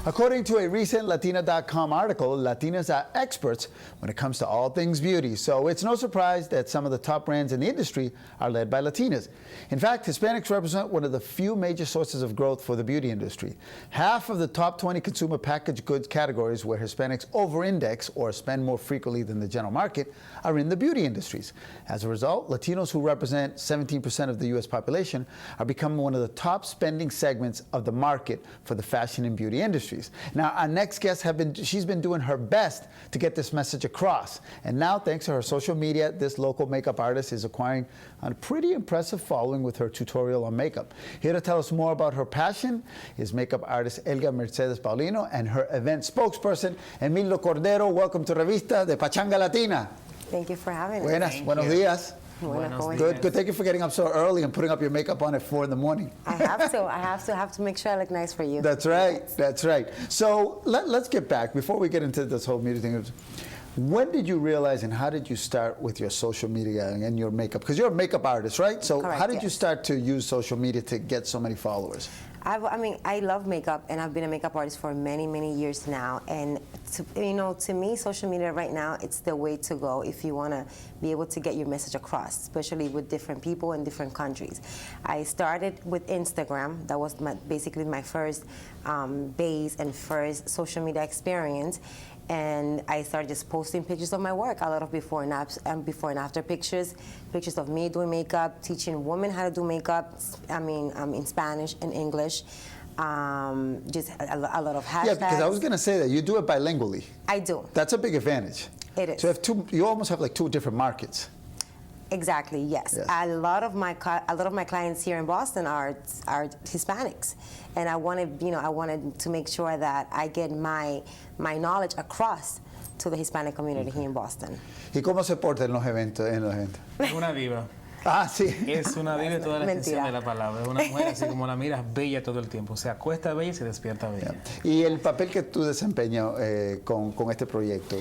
According to a recent Latina.com article, Latinas are experts when it comes to all things beauty. So it's no surprise that some of the top brands in the industry are led by Latinas. In fact, Hispanics represent one of the few major sources of growth for the beauty industry. Half of the top 20 consumer packaged goods categories where Hispanics over-index or spend more frequently than the general market are in the beauty industries. As a result, Latinos, who represent 17% of the U.S. population, are becoming one of the top spending segments of the market for the fashion and beauty industries. Now, our next guest, she's been doing her best to get this message across. And now, thanks to her social media, this local makeup artist is acquiring a pretty impressive following with her tutorial on makeup. Here to tell us more about her passion is makeup artist Elga Paulino and her event spokesperson, Emildo Cordero. Welcome to Revista de Pachanga Latina. Thank you for having us. Buenos días. Good. Thank you for getting up so early and putting up your makeup on at 4 in the morning. I have to make sure I look nice for you. That's right. So let's get back before we get into this whole media thing. When did you realize and how did you start with your social media and your makeup? Because you're a makeup artist, right? So Correct, how did you yes. start to use social media to get so many followers? I love makeup, and I've been a makeup artist for many, many years now. And to me, social media right now, it's the way to go if you want to be able to get your message across, especially with different people in different countries. I started with Instagram. That was basically my first base and first social media experience. And I started just posting pictures of my work, a lot of before and after pictures of me doing makeup, teaching women how to do makeup, in Spanish and English, just a lot of hashtags. Yeah, because I was going to say that you do it bilingually. I do. That's a big advantage. It is. So you almost have like two different markets. Exactly. Yes. A lot of my clients here in Boston are Hispanics, and I wanted to make sure that I get my knowledge across to the Hispanic community here in Boston. ¿Y cómo se porta en los eventos? Es una diva. Ah, sí. Es una diva de toda la extensión de la palabra. Es una mujer así como la miras bella todo el tiempo. Se acuesta bella y se despierta bella. ¿Y el papel que tú desempeñas con este proyecto?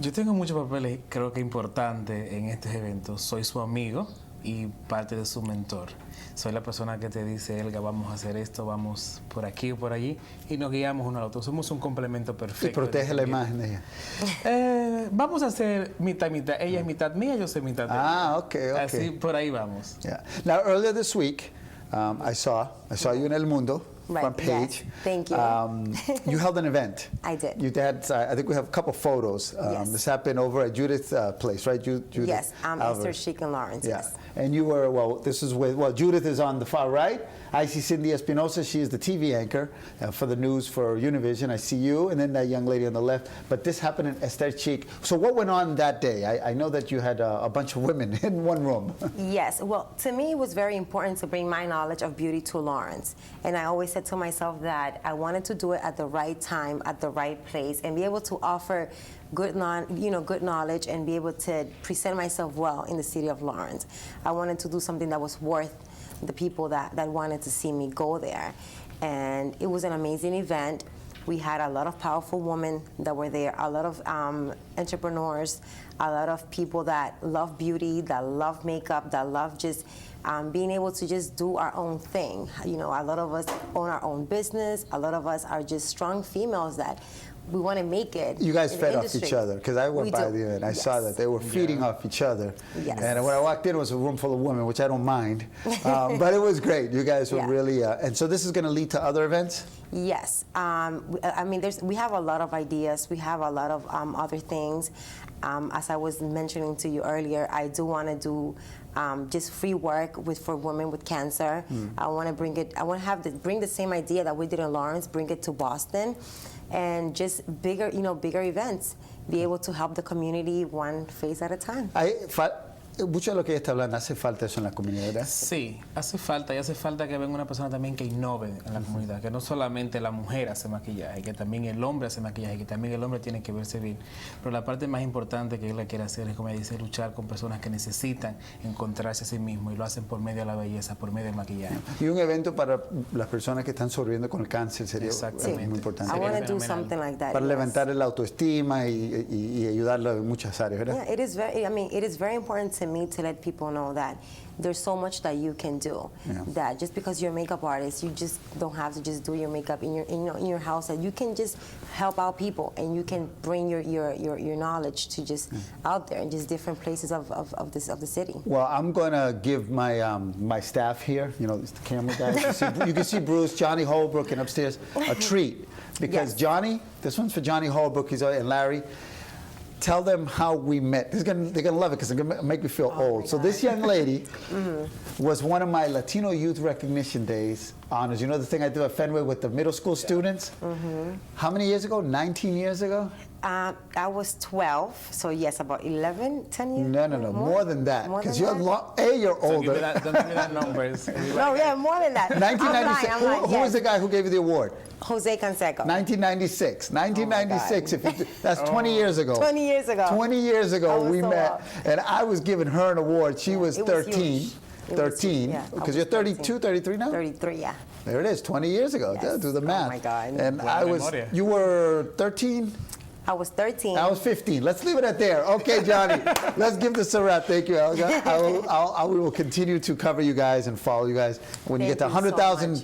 Yo tengo muchos papeles, creo que importantes en estos eventos. Soy su amigo y parte de su mentor. Soy la persona que te dice, Elga, vamos a hacer esto, vamos por aquí o por allí, y nos guiamos uno al otro. Somos un complemento perfecto. Y protege la imagen de ella. Vamos a hacer mitad y mitad. Ella es mitad mía, yo soy mitad de ella. Ah, okay. Así, por ahí vamos. Yeah. Now, earlier this week, I saw you in El Mundo. Front page. Yes. Thank you. You held an event. I did. You had, I think we have a couple photos. Yes. This happened over at Judith's place, right? Judith yes, Alvarez. Esther Chic and Lawrence. Yeah. Yes. And you were, this is with, Judith is on the far right. I see Cindy Espinosa. She is the TV anchor for the news for Univision. I see you, and then that young lady on the left. But this happened in Esther Chic. So what went on that day? I know that you had a bunch of women in one room. Yes. Well, to me, it was very important to bring my knowledge of beauty to Lawrence. And I always said to myself that I wanted to do it at the right time, at the right place, and be able to offer good knowledge and be able to present myself well in the city of Lawrence. I wanted to do something that was worth the people that wanted to see me go there. And it was an amazing event. We had a lot of powerful women that were there, a lot of entrepreneurs, a lot of people that love beauty, that love makeup, that love just being able to just do our own thing. A lot of us own our own business. A lot of us are just strong females that we want to make it. You guys fed off each other, because I went by the event. I saw that they were feeding off each other. Yes. And when I walked in, it was a room full of women, which I don't mind. But it was great. You guys were really, and so this is going to lead to other events? Yes. We have a lot of ideas. We have a lot of other things. As I was mentioning to you earlier, I do want to do just free work for women with cancer. I want to bring it. I want to bring the same idea that we did in Lawrence, bring it to Boston, and just bigger events. Be able to help the community one face at a time. Mucho de lo que ella está hablando, ¿hace falta eso en la comunidad, verdad? Sí, hace falta, y hace falta que venga una persona también que innove en la comunidad, que no solamente la mujer hace maquillaje, que también el hombre hace maquillaje, que también el hombre tiene que verse bien. Pero la parte más importante que ella quiere hacer es, como ella dice, luchar con personas que necesitan encontrarse a sí mismos y lo hacen por medio de la belleza, por medio del maquillaje. Y un evento para las personas que están sobreviviendo con el cáncer sería muy importante. I want to do something like that. Para levantar la autoestima y ayudarlo en muchas áreas, ¿verdad? Yeah, it is very important to me to let people know that there's so much that you can do. Yeah. That just because you're a makeup artist, you just don't have to just do your makeup in your house. That you can just help out people, and you can bring your knowledge to just out there in just different places of the city. Well, I'm going to give my my staff here, you know, the camera guys. You can see Bruce, Johnny Holbrook, and upstairs a treat because Yes. Johnny. This one's for Johnny Holbrook. And Larry. Tell them how we met. They're gonna love it because they're gonna make me feel old. So this young lady was one of my Latino Youth Recognition Days honors. You know the thing I do at Fenway with the middle school students? How many years ago? 19 years ago? I was 12, so yes, about 11, 10 years. No, more than that. More Because than you're that? you're Don't give older. me that, don't give me that numbers. No, yeah, more than that. 1996. I'm lying, Who was the guy who gave you the award? Jose Canseco. 1996. 1996. God. That's 20 years ago. 20 years ago. 20 years I ago was we so met, old. and I was giving her an award. She was it was 13. huge. It was 13, huge, yeah. I because was you're 32, 13. 33 now? 33, yeah. There it is, 20 years ago. Yes. Do the Oh math. my God. And Buena memoria. you were 13? I was 13. I was 15. Let's leave it at there. Okay, Johnny. Let's give this a wrap. Thank you, Elga. We will continue to cover you guys and follow you guys. When you get to Thank you so 100,000 much.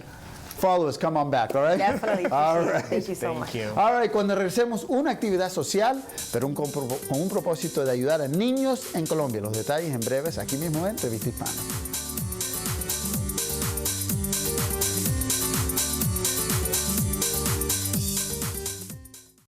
followers, come on back, all right? Definitely. All appreciate it. right. Thank you so Thank much. you. All right, cuando regresemos, una actividad social, pero con un propósito de ayudar a niños en Colombia. Los detalles en breves aquí mismo en Revista Hispana.